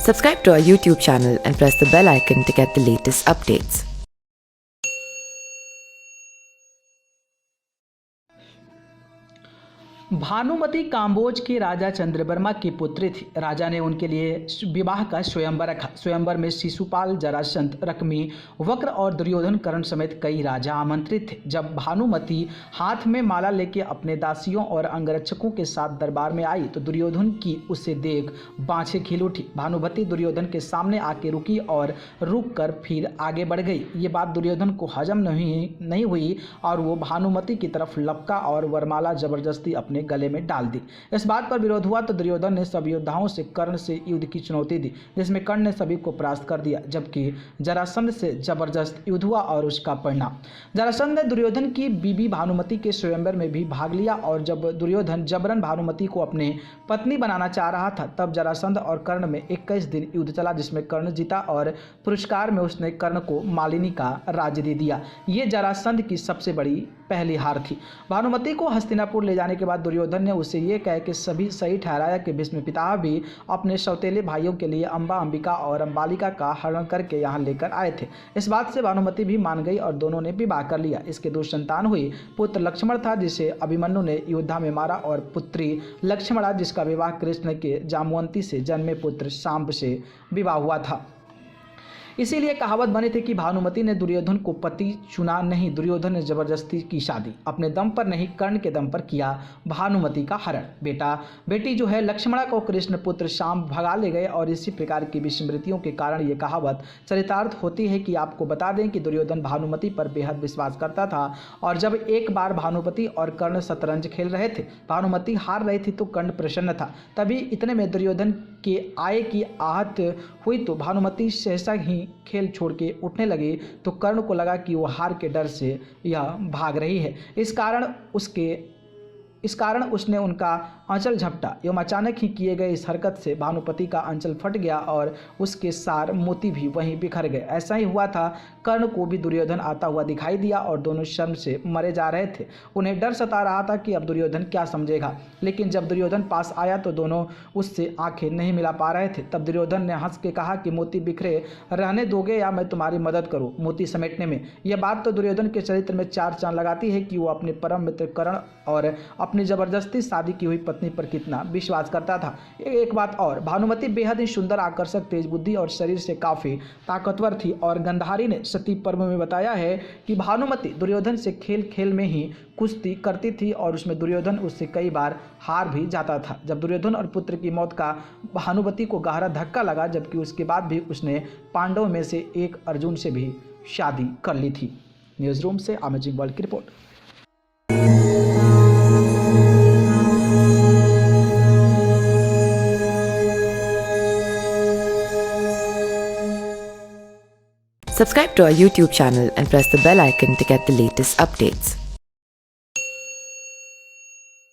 Subscribe to our YouTube channel and press the bell icon to get the latest updates. Bhanumati Kamboj के राजा चंद्रवर्मा की पुत्री थी। राजा ने उनके लिए विवाह का स्वयंवर रखा। स्वयंवर में शिशुपाल, जरासंध, रश्मि, वक्र और दुर्योधन, कर्ण समेत कई राजा आमंत्रित थे। जब भानुमति हाथ में माला लेके अपने दासियों और अंगरक्षकों के साथ दरबार में आई तो दुर्योधन की उसे देख बाँछें खिल उठी। भानुमति दुर्योधन के सामने आके रुकी और रुक कर फिर आगे बढ़ गई। ये बात दुर्योधन को हजम नहीं हुई और वो भानुमति की तरफ लपका और वरमाला जबरदस्ती अपने गले में डाल दी। इस बात पर विरोध हुआ तो दुर्योधन ने सब योद्धाओं से कर्ण से युद्ध की चुनौती दी, जिसमें कर्ण ने सभी को परास्त कर दिया, जबकि जरासंध से जबरदस्त युद्ध हुआ और उसका परिणाम, जरासंध ने दुर्योधन की बीबी भानुमति के स्वयंवर में भी भाग लिया। और जब दुर्योधन जबरन भानुमति को अपने पत्नी बनाना चाह रहा था तब जरासंध और कर्ण में 21 दिन युद्ध चला, जिसमें कर्ण जीता और पुरस्कार में उसने कर्ण को मालिनी का राज्य दे दिया। ये जरासंध की सबसे बड़ी पहली हार थी। भानुमति को हस्तिनापुर ले जाने के बाद दुर्योधन ने उसे ये कह के सभी सही ठहराया कि भीष्म पितामह भी अपने सौतेले भाइयों के लिए अंबा, अंबिका और अंबालिका का हरण करके यहाँ लेकर आए थे। इस बात से भानुमति भी मान गई और दोनों ने विवाह कर लिया। इसके 2 संतान हुई। पुत्र लक्ष्मण था जिसे अभिमन्यु ने योद्धा में मारा और पुत्री लक्ष्मणा जिसका विवाह कृष्ण के जामवंती से जन्मे पुत्र शांब से विवाह हुआ था। इसीलिए कहावत बनी थी कि भानुमति ने दुर्योधन को पति चुना नहीं, दुर्योधन ने जबरदस्ती की शादी। अपने दम पर नहीं, कर्ण के दम पर किया भानुमति का हरण। बेटी जो है लक्ष्मणा को कृष्ण पुत्र शाम भगा ले गए और इसी प्रकार की विस्मृतियों के कारण ये कहावत चरितार्थ होती है कि आपको बता दें कि दुर्योधन भानुमति पर बेहद विश्वास करता था। और जब एक बार भानुमति और कर्ण शतरंज खेल रहे थे, भानुमति हार रही थी तो कर्ण प्रसन्न था। तभी इतने में दुर्योधन के आय की आहट हुई तो भानुमति सहसा ही खेल छोड़ के उठने लगी तो कर्ण को लगा कि वो हार के डर से यह भाग रही है। इस कारण उसने उनका आंचल झपटा एवं अचानक ही किए गए इस हरकत से भानुपति का आंचल फट गया और उसके सार मोती भी वहीं बिखर गए। ऐसा ही हुआ था। कर्ण को भी दुर्योधन आता हुआ दिखाई दिया और दोनों शर्म से मरे जा रहे थे। उन्हें डर सता रहा था कि अब दुर्योधन क्या समझेगा। लेकिन जब दुर्योधन पास आया तो दोनों उससे आंखें नहीं मिला पा रहे थे। तब दुर्योधन ने हंस के कहा कि मोती बिखरे रहने दोगे या मैं तुम्हारी मदद करूं मोती समेटने में। यह बात तो दुर्योधन के चरित्र में 4 चांद लगाती है कि वो अपने परम मित्र कर्ण और अपनी जबरदस्ती शादी की हुई पत्नी पर कितना विश्वास करता था। एक बात और, भानुमति बेहद ही सुंदर, आकर्षक, तेज बुद्धि और शरीर से काफ़ी ताकतवर थी। और गंधारी ने सती पर्व में बताया है कि भानुमति दुर्योधन से खेल में ही कुश्ती करती थी और उसमें दुर्योधन उससे कई बार हार भी जाता था। जब दुर्योधन और पुत्र की मौत का भानुमति को गहरा धक्का लगा, जबकि उसके बाद भी उसने पांडवों में से एक अर्जुन से भी शादी कर ली थी। न्यूज़ रूम से अमेजिंग वर्ल्ड की report. Subscribe to our YouTube channel and press the bell icon to get the latest updates.